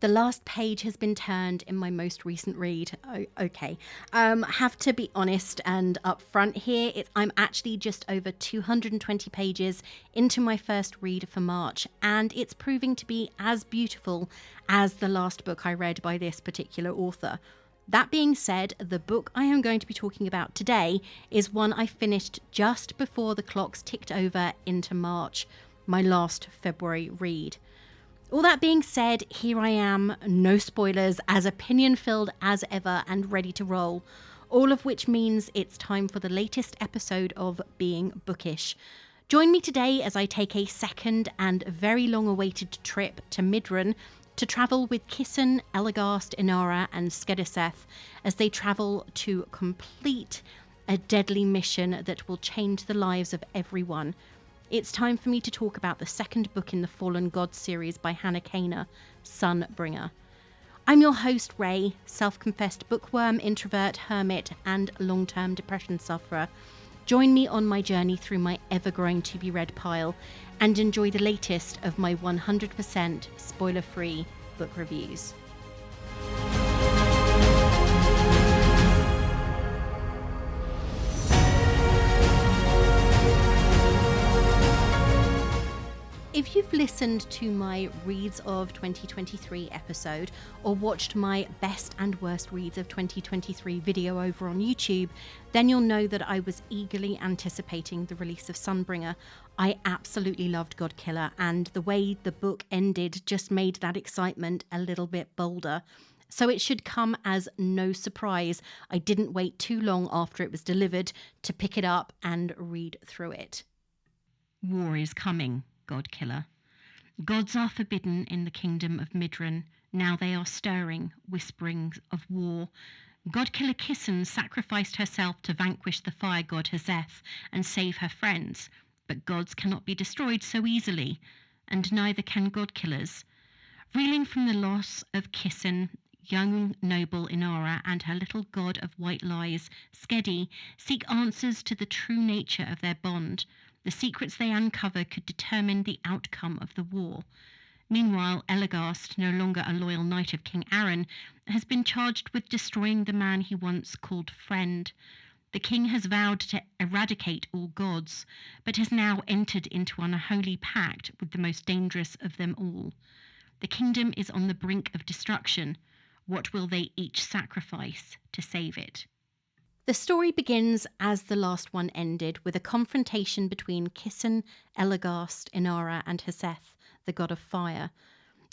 The last page has been turned in my most recent read. Oh, okay. Have to be honest and upfront here. I'm actually just over 220 pages into my first read for March, and it's proving to be as beautiful as the last book I read by this particular author. That being said, the book I am going to be talking about today is one I finished just before the clocks ticked over into March, my last February read. All that being said, here I am, no spoilers, as opinion-filled as ever and ready to roll. All of which means it's time for the latest episode of Being Bookish. Join me today as I take a second and very long-awaited trip to Middren to travel with Kissen, Elogast, Inara and Skedi as they travel to complete a deadly mission that will change the lives of everyone. It's time for me to talk about the second book in the Fallen Gods series by Hannah Kaner, Sunbringer. I'm your host, Ray, self-confessed bookworm, introvert, hermit, and long-term depression sufferer. Join me on my journey through my ever-growing to-be-read pile and enjoy the latest of my 100% spoiler-free book reviews. If you've listened to my Reads of 2023 episode or watched my Best and Worst Reads of 2023 video over on YouTube, then you'll know that I was eagerly anticipating the release of Sunbringer. I absolutely loved Godkiller, and the way the book ended just made that excitement a little bit bolder. So it should come as no surprise I didn't wait too long after it was delivered to pick it up and read through it. War is coming. Godkiller. Gods are forbidden in the kingdom of Middren. Now they are stirring, whispering of war. Godkiller Kissen sacrificed herself to vanquish the fire god Hazeth and save her friends. But gods cannot be destroyed so easily, and neither can godkillers. Reeling from the loss of Kissen, young noble Inara and her little god of white lies, Skedi, seek answers to the true nature of their bond. The secrets they uncover could determine the outcome of the war. Meanwhile, Elogast, no longer a loyal knight of King Aaron, has been charged with destroying the man he once called friend. The king has vowed to eradicate all gods, but has now entered into an unholy pact with the most dangerous of them all. The kingdom is on the brink of destruction. What will they each sacrifice to save it? The story begins as the last one ended, with a confrontation between Kissen, Elogast, Inara and Hazeth, the god of fire.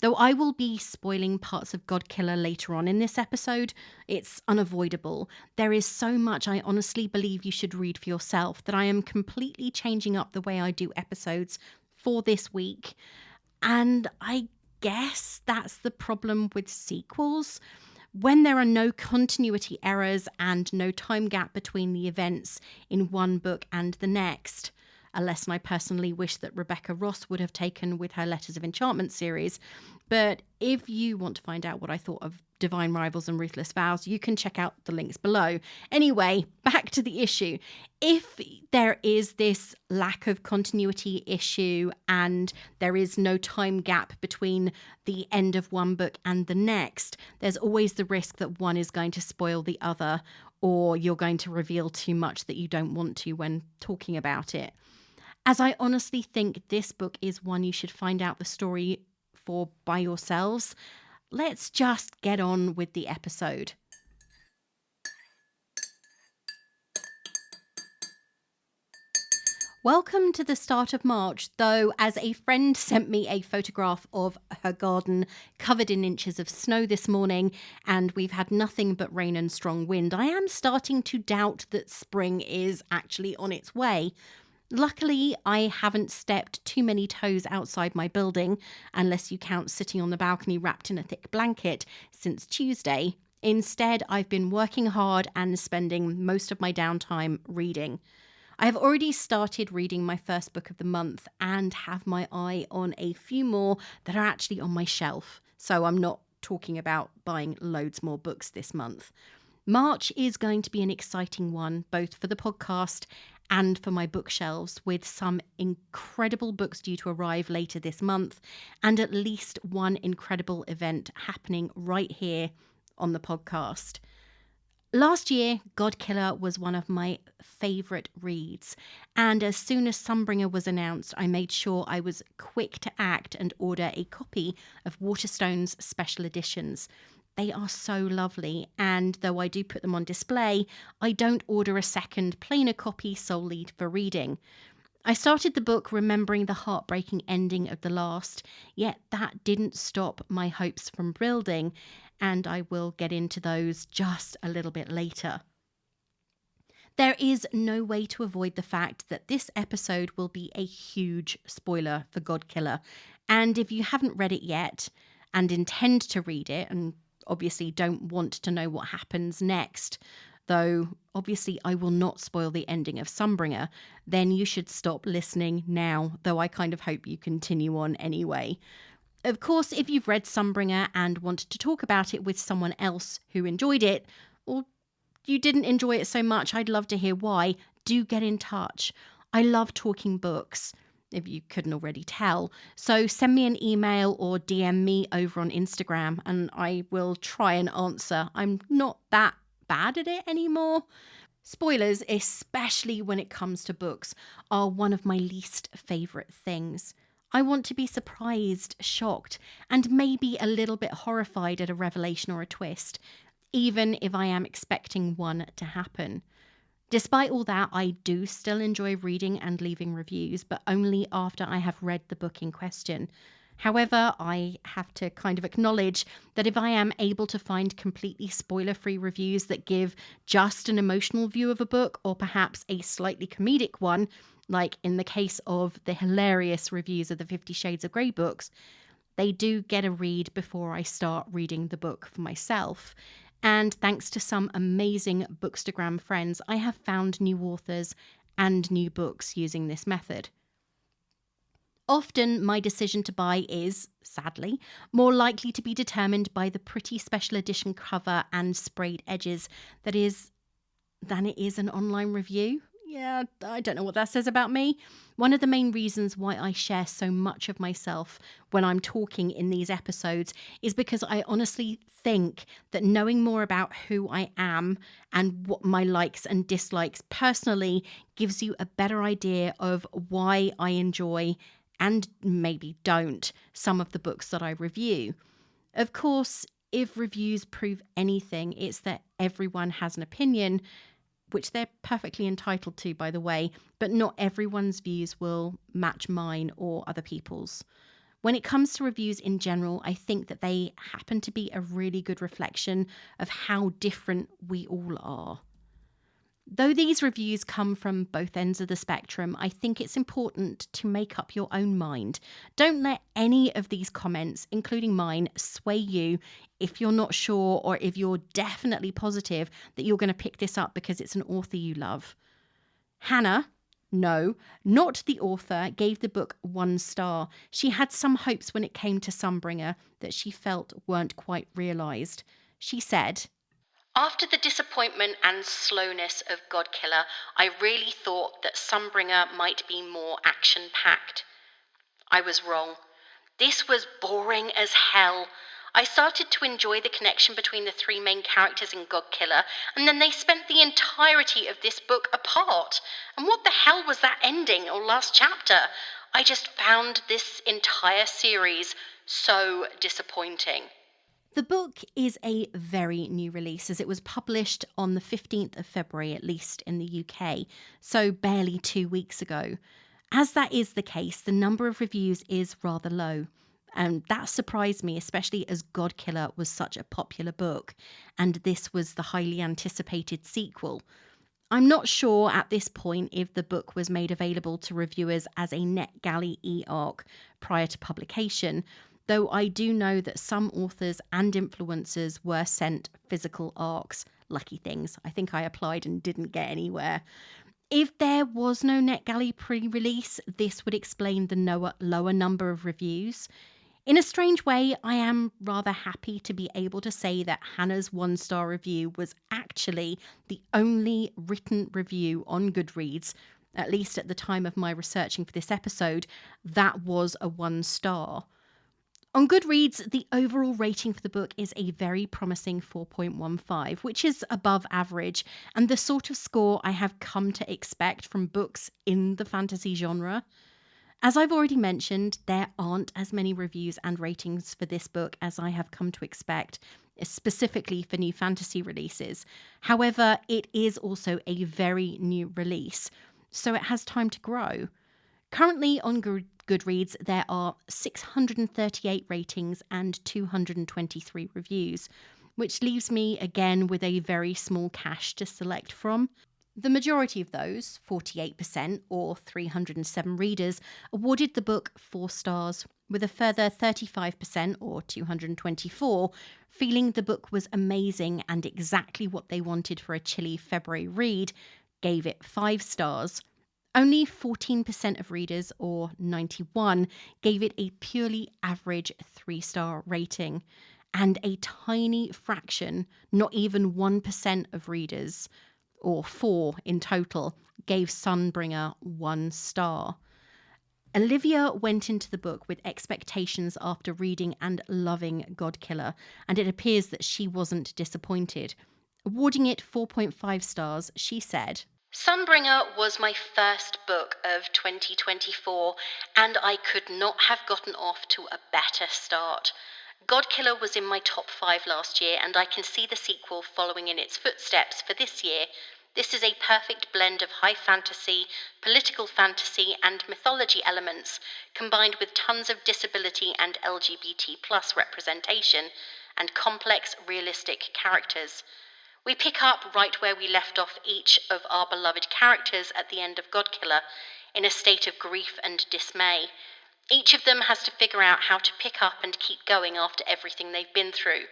Though I will be spoiling parts of Godkiller later on in this episode, it's unavoidable. There is so much I honestly believe you should read for yourself that I am completely changing up the way I do episodes for this week. And I guess that's the problem with sequels. When there are no continuity errors and no time gap between the events in one book and the next, a lesson I personally wish that Rebecca Ross would have taken with her Letters of Enchantment series. But if you want to find out what I thought of Divine Rivals and Ruthless Vows, you can check out the links below. Anyway, back to the issue. If there is this lack of continuity issue and there is no time gap between the end of one book and the next, there's always the risk that one is going to spoil the other, or you're going to reveal too much that you don't want to when talking about it. As I honestly think this book is one you should find out the story for by yourselves, let's just get on with the episode. Welcome to the start of March, though, as a friend sent me a photograph of her garden covered in inches of snow this morning, and we've had nothing but rain and strong wind, I am starting to doubt that spring is actually on its way. Luckily, I haven't stepped too many toes outside my building, unless you count sitting on the balcony wrapped in a thick blanket, since Tuesday. Instead, I've been working hard and spending most of my downtime reading. I have already started reading my first book of the month and have my eye on a few more that are actually on my shelf, so I'm not talking about buying loads more books this month. March is going to be an exciting one, both for the podcast and for my bookshelves, with some incredible books due to arrive later this month, and at least one incredible event happening right here on the podcast. Last year, Godkiller was one of my favourite reads, and as soon as Sunbringer was announced, I made sure I was quick to act and order a copy of Waterstone's special editions. They are so lovely, and though I do put them on display, I don't order a second, plainer copy solely for reading. I started the book remembering the heartbreaking ending of the last, yet that didn't stop my hopes from building, and I will get into those just a little bit later. There is no way to avoid the fact that this episode will be a huge spoiler for Godkiller, and if you haven't read it yet and intend to read it, and obviously don't want to know what happens next, though obviously I will not spoil the ending of Sunbringer, then you should stop listening now, though I kind of hope you continue on anyway. Of course, if you've read Sunbringer and wanted to talk about it with someone else who enjoyed it, or you didn't enjoy it so much, I'd love to hear why. Do get in touch. I love talking books, if you couldn't already tell. So send me an email or DM me over on Instagram and I will try and answer. I'm not that bad at it anymore. Spoilers, especially when it comes to books, are one of my least favourite things. I want to be surprised, shocked, and maybe a little bit horrified at a revelation or a twist, even if I am expecting one to happen. Despite all that, I do still enjoy reading and leaving reviews, but only after I have read the book in question. However, I have to kind of acknowledge that if I am able to find completely spoiler-free reviews that give just an emotional view of a book, or perhaps a slightly comedic one, like in the case of the hilarious reviews of the 50 Shades of Grey books, they do get a read before I start reading the book for myself. And thanks to some amazing Bookstagram friends, I have found new authors and new books using this method. Often my decision to buy is, sadly, more likely to be determined by the pretty special edition cover and sprayed edges than it is an online review. Yeah, I don't know what that says about me. One of the main reasons why I share so much of myself when I'm talking in these episodes is because I honestly think that knowing more about who I am and what my likes and dislikes personally gives you a better idea of why I enjoy and maybe don't some of the books that I review. Of course, if reviews prove anything, it's that everyone has an opinion, which they're perfectly entitled to, by the way, but not everyone's views will match mine or other people's. When it comes to reviews in general, I think that they happen to be a really good reflection of how different we all are. Though these reviews come from both ends of the spectrum, I think it's important to make up your own mind. Don't let any of these comments, including mine, sway you if you're not sure or if you're definitely positive that you're going to pick this up because it's an author you love. Hannah, no, not the author, gave the book 1 star. She had some hopes when it came to Sunbringer that she felt weren't quite realised. She said, "After the disappointment and slowness of Godkiller, I really thought that Sunbringer might be more action-packed. I was wrong. This was boring as hell. I started to enjoy the connection between the 3 main characters in Godkiller, and then they spent the entirety of this book apart. And what the hell was that ending or last chapter? I just found this entire series so disappointing." The book is a very new release, as it was published on the 15th of February, at least in the UK, so barely 2 weeks ago. As that is the case, the number of reviews is rather low. And that surprised me, especially as Godkiller was such a popular book, and this was the highly anticipated sequel. I'm not sure at this point if the book was made available to reviewers as a NetGalley e-arc prior to publication, though I do know that some authors and influencers were sent physical arcs. Lucky things. I think I applied and didn't get anywhere. If there was no NetGalley pre-release, this would explain the lower number of reviews. In a strange way, I am rather happy to be able to say that Hannah's 1-star review was actually the only written review on Goodreads, at least at the time of my researching for this episode, that was a 1-star. On Goodreads, the overall rating for the book is a very promising 4.15, which is above average, and the sort of score I have come to expect from books in the fantasy genre. As I've already mentioned, there aren't as many reviews and ratings for this book as I have come to expect, specifically for new fantasy releases. However, it is also a very new release, so it has time to grow. Currently on Goodreads, there are 638 ratings and 223 reviews, which leaves me again with a very small cache to select from. The majority of those, 48% or 307 readers, awarded the book 4 stars, with a further 35% or 224 feeling the book was amazing and exactly what they wanted for a chilly February read, gave it 5 stars. Only 14% of readers, or 91, gave it a purely average 3-star rating, and a tiny fraction, not even 1% of readers, or 4 in total, gave Sunbringer 1 star. Olivia went into the book with expectations after reading and loving Godkiller, and it appears that she wasn't disappointed. Awarding it 4.5 stars, she said, "Sunbringer was my first book of 2024, and I could not have gotten off to a better start. Godkiller was in my top 5 last year, and I can see the sequel following in its footsteps for this year. This is a perfect blend of high fantasy, political fantasy, and mythology elements, combined with tons of disability and LGBT plus representation, and complex, realistic characters. We pick up right where we left off each of our beloved characters at the end of Godkiller, in a state of grief and dismay. Each of them has to figure out how to pick up and keep going after everything they've been through,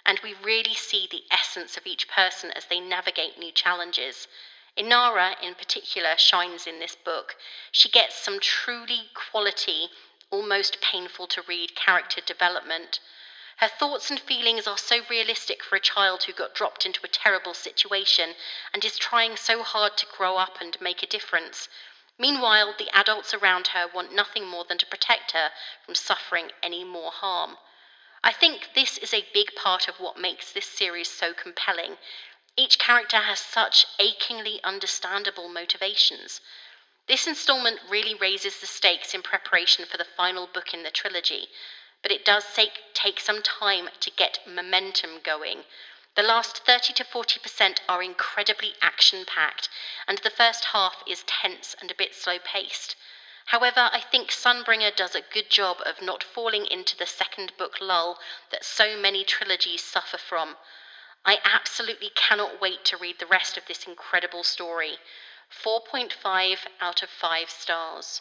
and we really see the essence of each person as they navigate new challenges. Inara, in particular, shines in this book. She gets some truly quality, almost painful to read character development. Her thoughts and feelings are so realistic for a child who got dropped into a terrible situation and is trying so hard to grow up and make a difference. Meanwhile, the adults around her want nothing more than to protect her from suffering any more harm. I think this is a big part of what makes this series so compelling. Each character has such achingly understandable motivations. This installment really raises the stakes in preparation for the final book in the trilogy, but it does take some time to get momentum going. The last 30 to 40% are incredibly action-packed, and the first half is tense and a bit slow-paced. However, I think Sunbringer does a good job of not falling into the second book lull that so many trilogies suffer from. I absolutely cannot wait to read the rest of this incredible story. 4.5 out of 5 stars.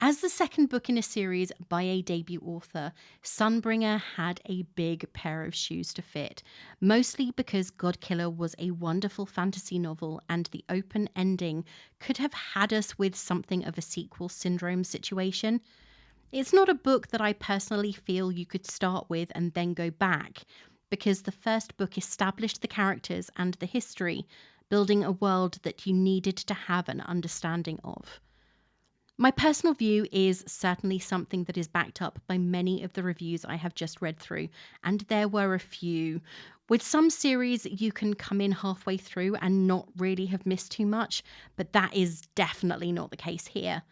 As the second book in a series by a debut author, Sunbringer had a big pair of shoes to fit, mostly because Godkiller was a wonderful fantasy novel and the open ending could have had us with something of a sequel syndrome situation. It's not a book that I personally feel you could start with and then go back, because the first book established the characters and the history, building a world that you needed to have an understanding of. My personal view is certainly something that is backed up by many of the reviews I have just read through, and there were a few. With some series, you can come in halfway through and not really have missed too much, but that is definitely not the case here.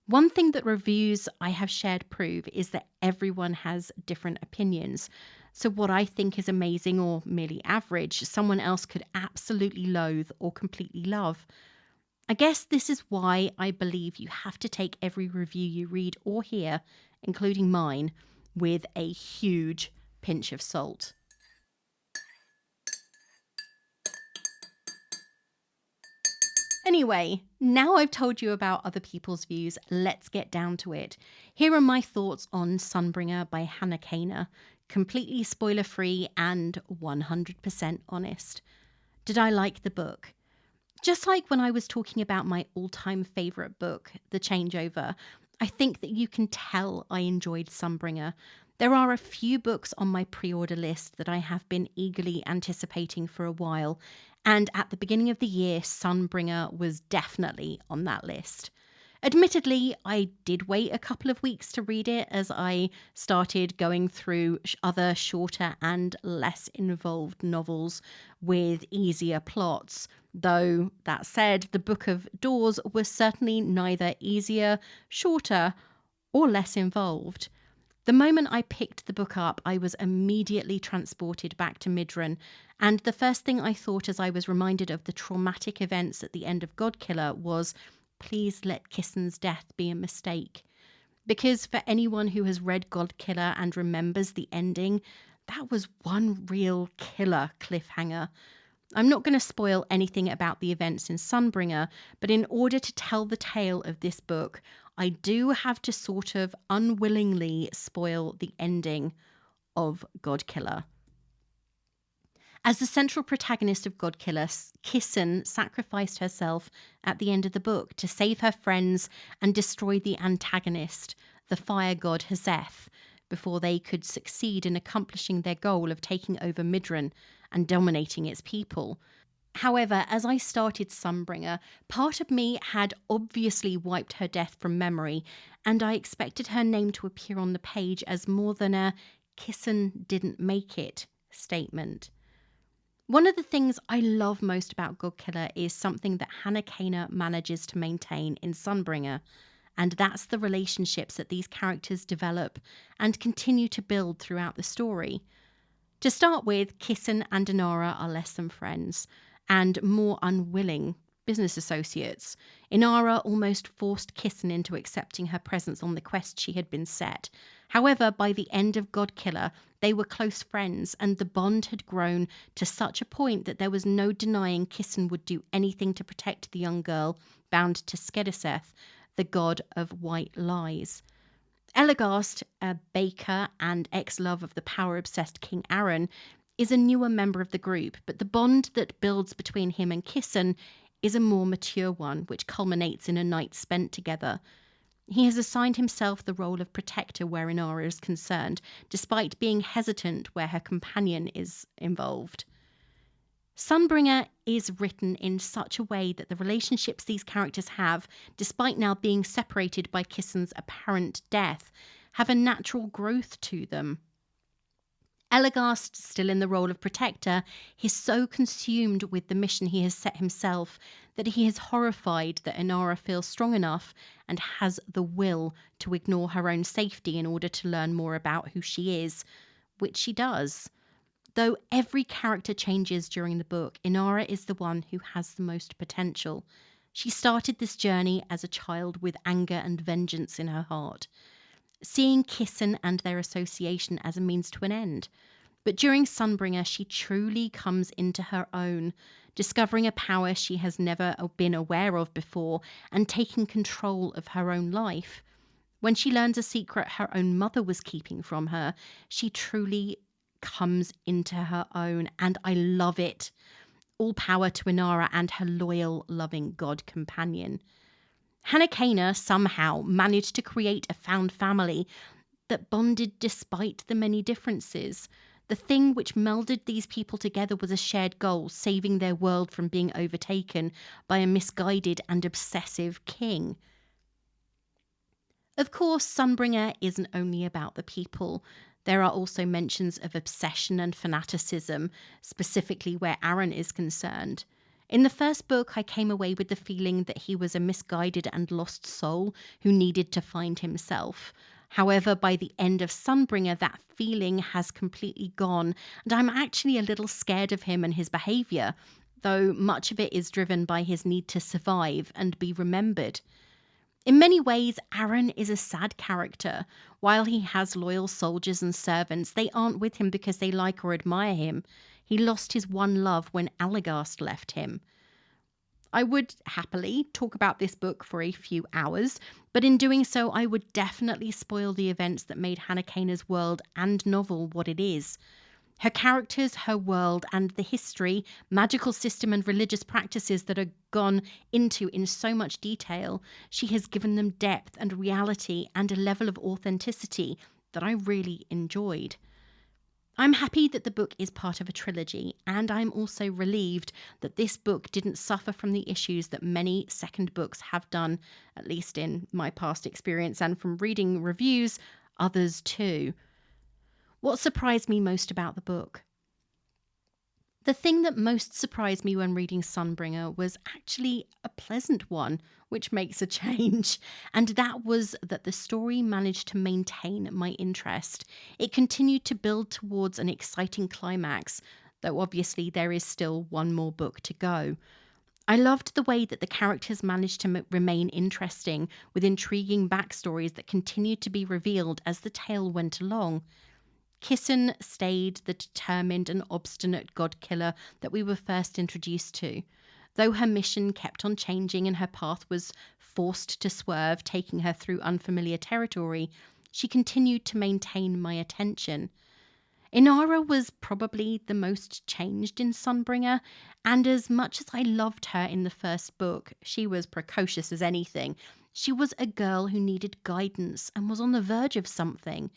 One thing that reviews I have shared prove is that everyone has different opinions. So what I think is amazing or merely average, someone else could absolutely loathe or completely love. I guess this is why I believe you have to take every review you read or hear, including mine, with a huge pinch of salt. Anyway, now I've told you about other people's views, let's get down to it. Here are my thoughts on Sunbringer by Hannah Kaner, completely spoiler-free and 100% honest. Did I like the book? Just like when I was talking about my all-time favourite book, The Changeover, I think that you can tell I enjoyed Sunbringer. There are a few books on my pre-order list that I have been eagerly anticipating for a while, and at the beginning of the year, Sunbringer was definitely on that list. Admittedly, I did wait a couple of weeks to read it as I started going through other shorter and less involved novels with easier plots. Though, that said, the Book of Doors was certainly neither easier, shorter, or less involved. The moment I picked the book up, I was immediately transported back to Middren, and the first thing I thought as I was reminded of the traumatic events at the end of Godkiller was, please let Kissen's death be a mistake. Because for anyone who has read Godkiller and remembers the ending, that was one real killer cliffhanger. I'm not going to spoil anything about the events in Sunbringer, but in order to tell the tale of this book, I do have to sort of unwillingly spoil the ending of Godkiller. As the central protagonist of Godkiller, Kissen sacrificed herself at the end of the book to save her friends and destroy the antagonist, the fire god Hazeth, before they could succeed in accomplishing their goal of taking over Middren and dominating its people. However, as I started Sunbringer, part of me had obviously wiped her death from memory, and I expected her name to appear on the page as more than a Kissen didn't make it statement. One of the things I love most about Godkiller is something that Hannah Kaner manages to maintain in Sunbringer, and that's the relationships that these characters develop and continue to build throughout the story. To start with, Kissen and Inara are less than friends, and more unwilling business associates. Inara almost forced Kissen into accepting her presence on the quest she had been set. However, by the end of Godkiller, they were close friends, and the bond had grown to such a point that there was no denying Kissen would do anything to protect the young girl bound to Skedi, the god of white lies. Elogast, a baker and ex-love of the power-obsessed King Aaron, is a newer member of the group, but the bond that builds between him and Kissen is a more mature one, which culminates in a night spent together. He has assigned himself the role of protector where Inara is concerned, despite being hesitant where her companion is involved. Sunbringer is written in such a way that the relationships these characters have, despite now being separated by Kissen's apparent death, have a natural growth to them. Elogast, still in the role of protector, is so consumed with the mission he has set himself that he is horrified that Inara feels strong enough and has the will to ignore her own safety in order to learn more about who she is, which she does. Though every character changes during the book, Inara is the one who has the most potential. She started this journey as a child with anger and vengeance in her heart, seeing Kissen and their association as a means to an end. But during Sunbringer, she truly comes into her own, discovering a power she has never been aware of before and taking control of her own life. When she learns a secret her own mother was keeping from her, she truly comes into her own, and I love it. All power to Inara and her loyal, loving god companion. Hannah Kaner somehow managed to create a found family that bonded despite the many differences. The thing which melded these people together was a shared goal, saving their world from being overtaken by a misguided and obsessive king. Of course, Sunbringer isn't only about the people. There are also mentions of obsession and fanaticism, specifically where Aaron is concerned. In the first book, I came away with the feeling that he was a misguided and lost soul who needed to find himself. However, by the end of Sunbringer, that feeling has completely gone, and I'm actually a little scared of him and his behaviour, though much of it is driven by his need to survive and be remembered. In many ways, Aaron is a sad character. While he has loyal soldiers and servants, they aren't with him because they like or admire him. He lost his one love when Elogast left him. I would happily talk about this book for a few hours, but in doing so, I would definitely spoil the events that made Hannah Kaner's world and novel what it is. Her characters, her world, and the history, magical system, and religious practices that are gone into in so much detail, she has given them depth and reality and a level of authenticity that I really enjoyed. I'm happy that the book is part of a trilogy, and I'm also relieved that this book didn't suffer from the issues that many second books have done, at least in my past experience and from reading reviews, others too. What surprised me most about the book? The thing that most surprised me when reading Sunbringer was actually a pleasant one, which makes a change. And that was that the story managed to maintain my interest. It continued to build towards an exciting climax, though obviously there is still one more book to go. I loved the way that the characters managed to remain interesting, with intriguing backstories that continued to be revealed as the tale went along. Kissen stayed the determined and obstinate Godkiller that we were first introduced to. Though her mission kept on changing and her path was forced to swerve, taking her through unfamiliar territory, she continued to maintain my attention. Inara was probably the most changed in Sunbringer, and as much as I loved her in the first book, she was precocious as anything. She was a girl who needed guidance and was on the verge of something.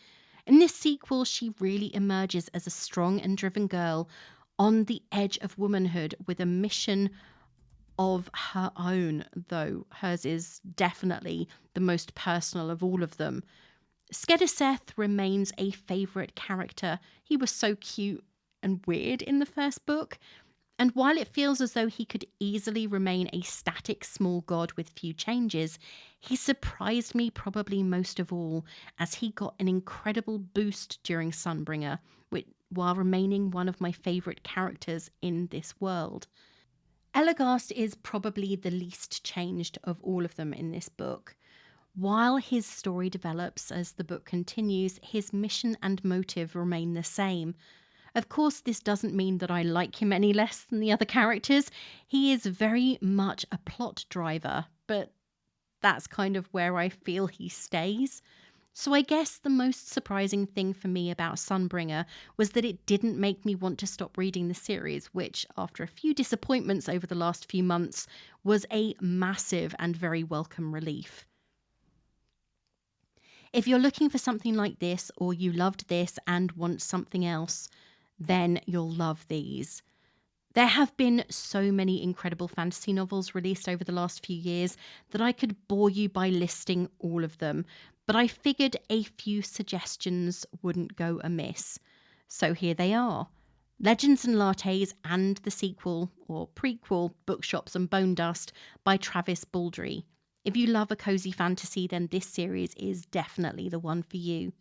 In this sequel, she really emerges as a strong and driven girl on the edge of womanhood with a mission of her own, though hers is definitely the most personal of all of them. Skedi remains a favourite character. He was so cute and weird in the first book, and while it feels as though he could easily remain a static small god with few changes, he surprised me probably most of all, as he got an incredible boost during Sunbringer, while remaining one of my favourite characters in this world. Elogast is probably the least changed of all of them in this book. While his story develops as the book continues, his mission and motive remain the same. Of course, this doesn't mean that I like him any less than the other characters. He is very much a plot driver, but that's kind of where I feel he stays. So I guess the most surprising thing for me about Sunbringer was that it didn't make me want to stop reading the series, which, after a few disappointments over the last few months, was a massive and very welcome relief. If you're looking for something like this, or you loved this and want something else, then you'll love these. There have been so many incredible fantasy novels released over the last few years that I could bore you by listing all of them, but I figured a few suggestions wouldn't go amiss. So here they are. Legends and Lattes and the sequel, or prequel, Bookshops and Bone Dust by Travis Baldry. If you love a cozy fantasy, then this series is definitely the one for you.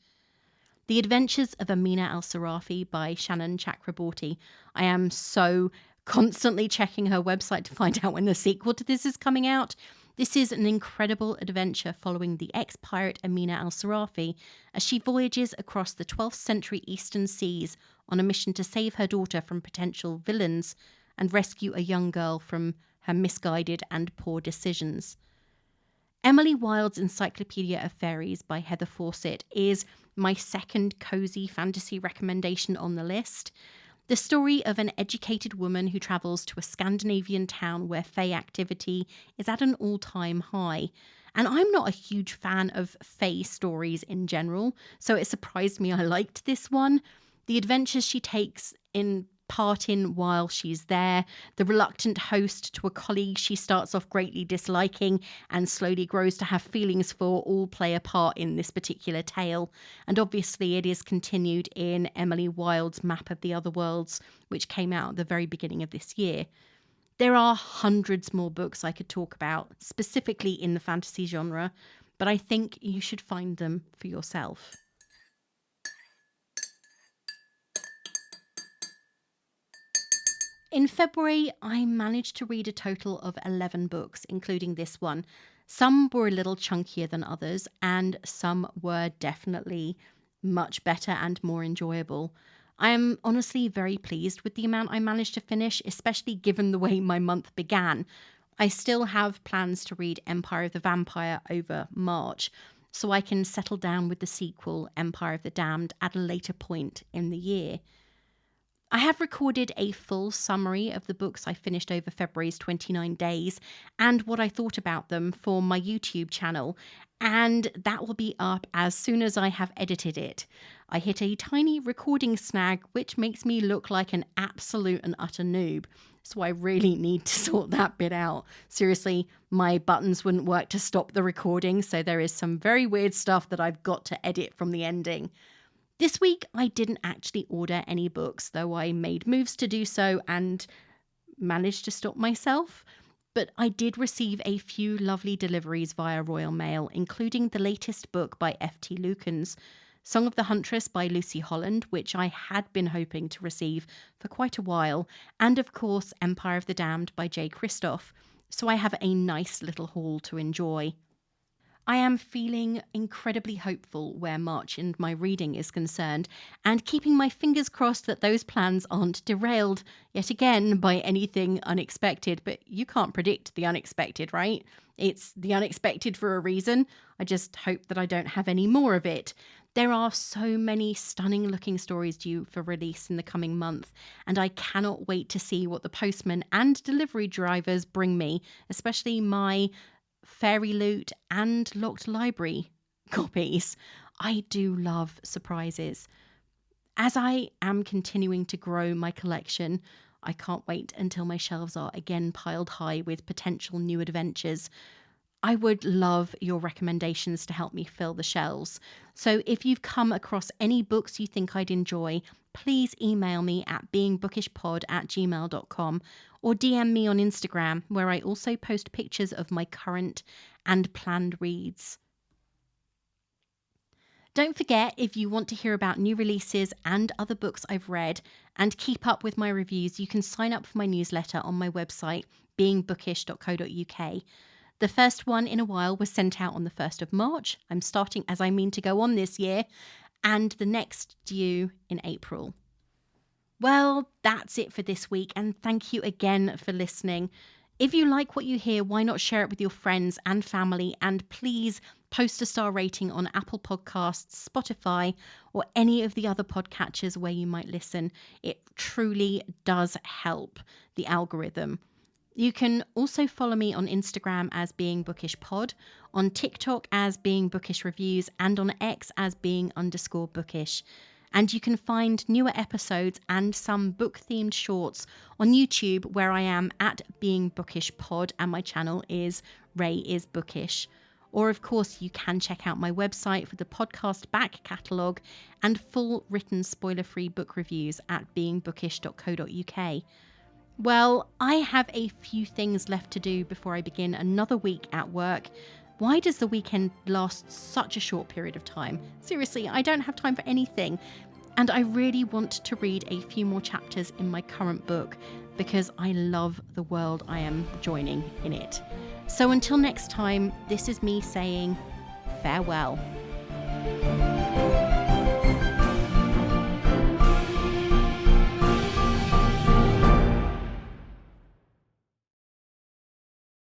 The Adventures of Amina Al-Sarafi by Shannon Chakraborty. I am so constantly checking her website to find out when the sequel to this is coming out. This is an incredible adventure following the ex-pirate Amina Al-Sarafi as she voyages across the 12th century eastern seas on a mission to save her daughter from potential villains and rescue a young girl from her misguided and poor decisions. Emily Wilde's Encyclopedia of Fairies by Heather Fawcett is my second cozy fantasy recommendation on the list. The story of an educated woman who travels to a Scandinavian town where fae activity is at an all-time high. And I'm not a huge fan of fae stories in general, so it surprised me I liked this one. The adventures she takes part in while she's there, the reluctant host to a colleague she starts off greatly disliking and slowly grows to have feelings for, all play a part in this particular tale. And obviously it is continued in Emily Wilde's Map of the Other Worlds, which came out at the very beginning of this year. There are hundreds more books I could talk about, specifically in the fantasy genre, but I think you should find them for yourself. In February, I managed to read a total of 11 books, including this one. Some were a little chunkier than others, and some were definitely much better and more enjoyable. I am honestly very pleased with the amount I managed to finish, especially given the way my month began. I still have plans to read Empire of the Vampire over March, so I can settle down with the sequel, Empire of the Damned, at a later point in the year. I have recorded a full summary of the books I finished over February's 29 days and what I thought about them for my YouTube channel, and that will be up as soon as I have edited it. I hit a tiny recording snag which makes me look like an absolute and utter noob, so I really need to sort that bit out. Seriously, my buttons wouldn't work to stop the recording, so there is some very weird stuff that I've got to edit from the ending. This week, I didn't actually order any books, though I made moves to do so and managed to stop myself. But I did receive a few lovely deliveries via Royal Mail, including the latest book by F.T. Lukens, Song of the Huntress by Lucy Holland, which I had been hoping to receive for quite a while, and of course Empire of the Damned by J. Christoph. So I have a nice little haul to enjoy. I am feeling incredibly hopeful where March and my reading is concerned, and keeping my fingers crossed that those plans aren't derailed yet again by anything unexpected. But you can't predict the unexpected, right? It's the unexpected for a reason. I just hope that I don't have any more of it. There are so many stunning looking stories due for release in the coming month, and I cannot wait to see what the postman and delivery drivers bring me, especially my Fairy Loot and Locked Library copies. I do love surprises. As I am continuing to grow my collection, I can't wait until my shelves are again piled high with potential new adventures. I would love your recommendations to help me fill the shelves. So if you've come across any books you think I'd enjoy, please email me at beingbookishpod@gmail.com or DM me on Instagram, where I also post pictures of my current and planned reads. Don't forget, if you want to hear about new releases and other books I've read and keep up with my reviews, you can sign up for my newsletter on my website, beingbookish.co.uk. The first one in a while was sent out on the 1st of March. I'm starting as I mean to go on this year, and the next due in April. Well, that's it for this week, and thank you again for listening. If you like what you hear, why not share it with your friends and family, and please post a star rating on Apple Podcasts, Spotify, or any of the other podcatchers where you might listen. It truly does help the algorithm. You can also follow me on Instagram as Being Bookish Pod, on TikTok as Being Bookish Reviews, and on X as Being_Bookish. And you can find newer episodes and some book-themed shorts on YouTube, where I am at Being Bookish Pod, and my channel is Ray is Bookish. Or, of course, you can check out my website for the podcast back catalogue and full written spoiler-free book reviews at beingbookish.co.uk. Well, I have a few things left to do before I begin another week at work. Why does the weekend last such a short period of time? Seriously, I don't have time for anything. And I really want to read a few more chapters in my current book because I love the world I am joining in it. So until next time, this is me saying farewell.